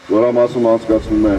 Զորամասում անցկացվում է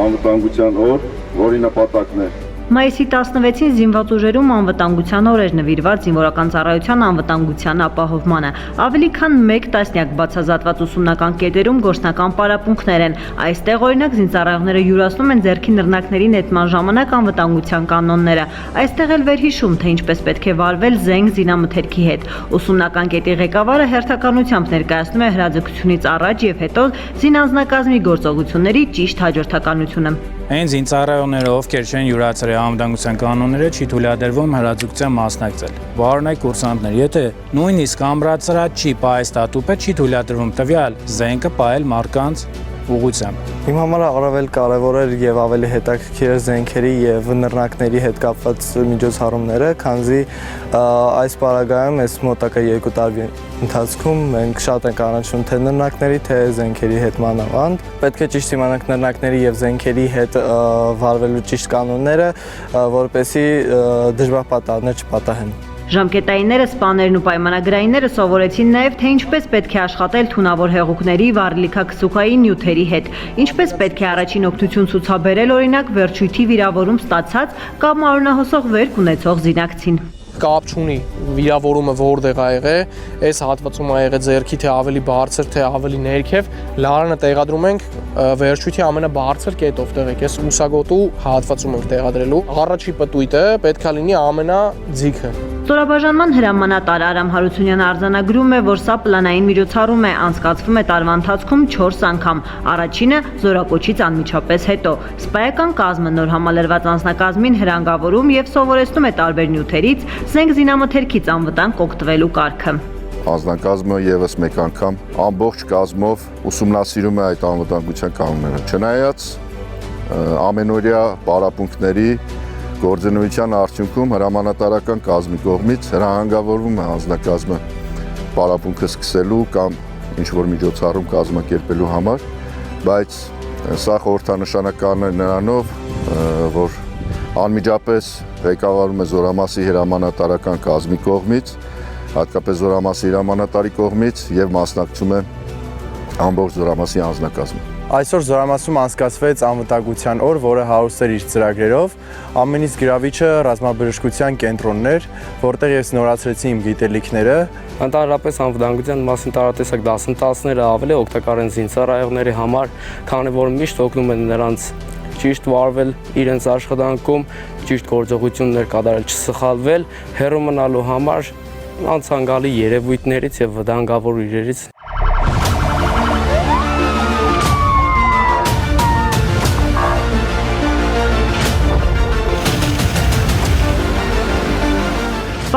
անվտանգության օր, որի նպատակն է Մայիսի 16-ին զինված ուժերում անվտանգության օր էր նվիրված զինվորական ծառայության անվտանգության ապահովմանը։ Ավելի քան 1 տասնյակ բացազատված ուսումնական կետերում գործնական պարապմունքներ են։ Այստեղ օրինակ զինծառայողները յուրացնում են ձեռքի նռնակների նետման ժամանակ անվտանգության կանոնները։ Այստեղ էլ վերհիշում, թե ինչպես պետք է վարվել զենք զինամթերքի հետ։ Ուսումնական կետի ղեկավարը հերթականությամբ ներկայացնում է հրաձգությունից առաջ եւ հետո զինանձնակազմի գործողությունների ճիշտ հաջորդականությունը։ Այն զինծառայողները, ովքեր չեն յուրացրել անվտանգության կանոնները, չի թույլատրվում հրաձգության մասնակցել։ Բարոնայք կուրսանտներ, եթե նույնիսկ ամրացրած չի պահեստատուփը, չի թույլատրվում տվյալ զենքը պահել մարդկանց ուղղությամբ։ Իմ համար առավել կարևոր էր եւ ավելի հետաքրքիր էր զենքերի եւ նռնակների հետ կապված միջոցառումները, քանզի այս պարագայում այս մոտակա 2 տարի ընթացքում մենք շատ ենք առնչվում թե նռնակների, թե զենքերի հետ մանավանդ։ Պետք է ճիշտ իմանանք նռնակների եւ զենքերի հետ վարվելու ճիշտ կանոնները, որպեսզի դժվար պատահարներ չպատահեն։ Ժամկետայինները, սպաներն ու պայմանագրայինները սովորեցին նաև, թե ինչպես պետք է աշխատել թունավոր հեղուկների, վառելիքաքսուկային նյութերի հետ, ինչպես պետք է առաջին օգնություն ցուցաբերել օրինակ վերջույթի վիրավորում ստացած կամ արյունահոսող վերք ունեցող զինակցին։ Կապ չունի վիրավորումը որտեղ ա եղել, այս հատվածում ա եղել ձեռքի թե ավելի բարձր, թե ավելի ներքև, լարանը տեղադրում ենք վերջույթի ամենաբարձր կետով տեղեք, այս ուսագոտու հատվածում ենք տեղադրելու։ Առաջի պտույտը պետք է լինի ամենաձիգը։ Ստորաբաժանման հրամանատար Արամ Հարությունյանը արձանագրում է, որ սա պլանային միջոցառում է, անցկացվում է տարվա ընթացքում 4 անգամ, առաջինը զորակոչից անմիջապես հետո։ Սպայական կազմը նոր համալրված անձնակազմին հրանգավորում եւ սովորեցնում է տարբեր նյութերից զենք զինամթերքից անվտանգ օգտվելու կարգը։ Անձնակազմը եւս մեկ անգամ ամբողջ կազմով ուսումնասիրում է այդ անվտանգության կանոնները։ Չնայած ամենօրյա պարապմունքների գործունեության արդյունքում հրամանատարական կազմի կողմից հրահանգավորվում է անձնակազմը պարապմունքը սկսելու կամ ինչ-որ միջոցառում կազմակերպելու համար, բայց սա խորհրդանշանակալն է նրանով, որ անմիջապես ղեկավարում է զորամասի հրամանատարական կազմի կողմից, հատկապես զորամասի հրամանատարի կողմից եւ մասնակցում է ամբողջ զորամասի անձնակազմը։ Այսօր զորամասում անցկացվեց անվտանգության օր, որը հարուստ էր իր ծրագրերով, ամենից գրավիչը ռազմաբժշկության կենտրոնն էր, որտեղ ես նորացրեցի իմ գիտելիքները։ Ընդհանրապես անվտանգության մասին տարատեսակ դասընթացները ավելի օգտակար են զինծառայողների համար, քանի որ միշտ օգնում են նրանց ճիշտ վարվել իրենց աշխատանքում, ճիշտ գործողություններ կատարել, չսխալվել, հեռու մնալու համար անցանկալի երևույթներից եւ վտանգավոր իրերից։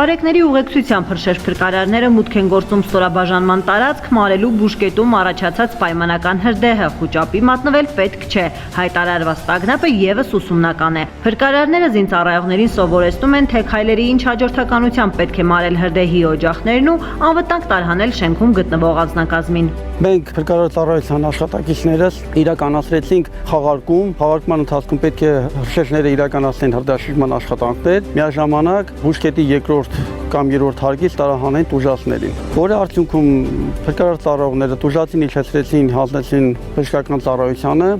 Բարեկների ուղեկցությամբ հրշեջ փրկարարները մուտք են գործում ստորաբաժանման տարածք, մարելու բուժկետում առաջացած պայմանական հրդեհը, խուճապի մատնվել պետք չէ, հայտարարված տագնապը եւս ուսումնական է։ Փրկարարները զինծառայողներին սովորեցնում են, թե քայլերի ինչ հաջորդականությամբ պետք է մարել հրդեհի օջախներն ու անվտանգ տարհանել շենքում գտնվող անձնակազմին։ Մենք փրկարար ծառայության աշխատակիցներս իրականացրեցինք խաղարկման ընթացքում պետք է հրշեջները իրականացնեն հրդեհաշիժման աշխատանքներ, միաժամանակ բուժկետի երկրորդ կամ երրորդ հարկից տարահանեն տուժածներին, որի արդյունքում փրկարար ծառայողները տուժածին իջեցրեցին, հանձնեցին բժշկական ծառայությանը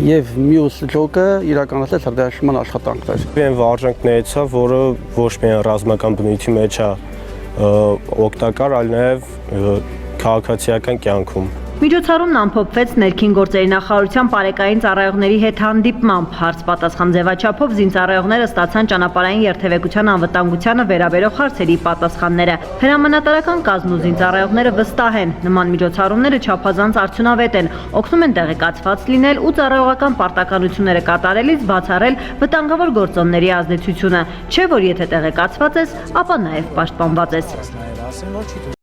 եւ մյուս ջոկը իրականացրեց հրդեհաշիժման աշխատանքներ։ Այն վարժանքներից է, որը ոչ միայն ռազմական բնույթի մեջ է օգտակար, այլ նաեւ քաղաքացիական կյանքում։ Միջոցառումն ամփոփվեց ներքին գործերի նախարարության պարեկային ծառայողների հետ հանդիպմամբ։ Հարց-պատասխան ձևաչափով զինծառայողները ստացան ճանապարհային երթևեկության անվտանգությանը վերաբերող հարցերի պատասխանները։ Հրամանատարական կազմն ու զինծառայողները վստահ են, նման միջոցառումները չափազանց արդյունավետ են, օգնում են տեղեկացված լինել ու ծառայողական պարտականությունները կատարելիս բացառել վտանգավոր գործոնների ազդեցությունը։ Չէ՞ որ եթե տեղեկացված ես, ապա նաև պաշտպանված ես։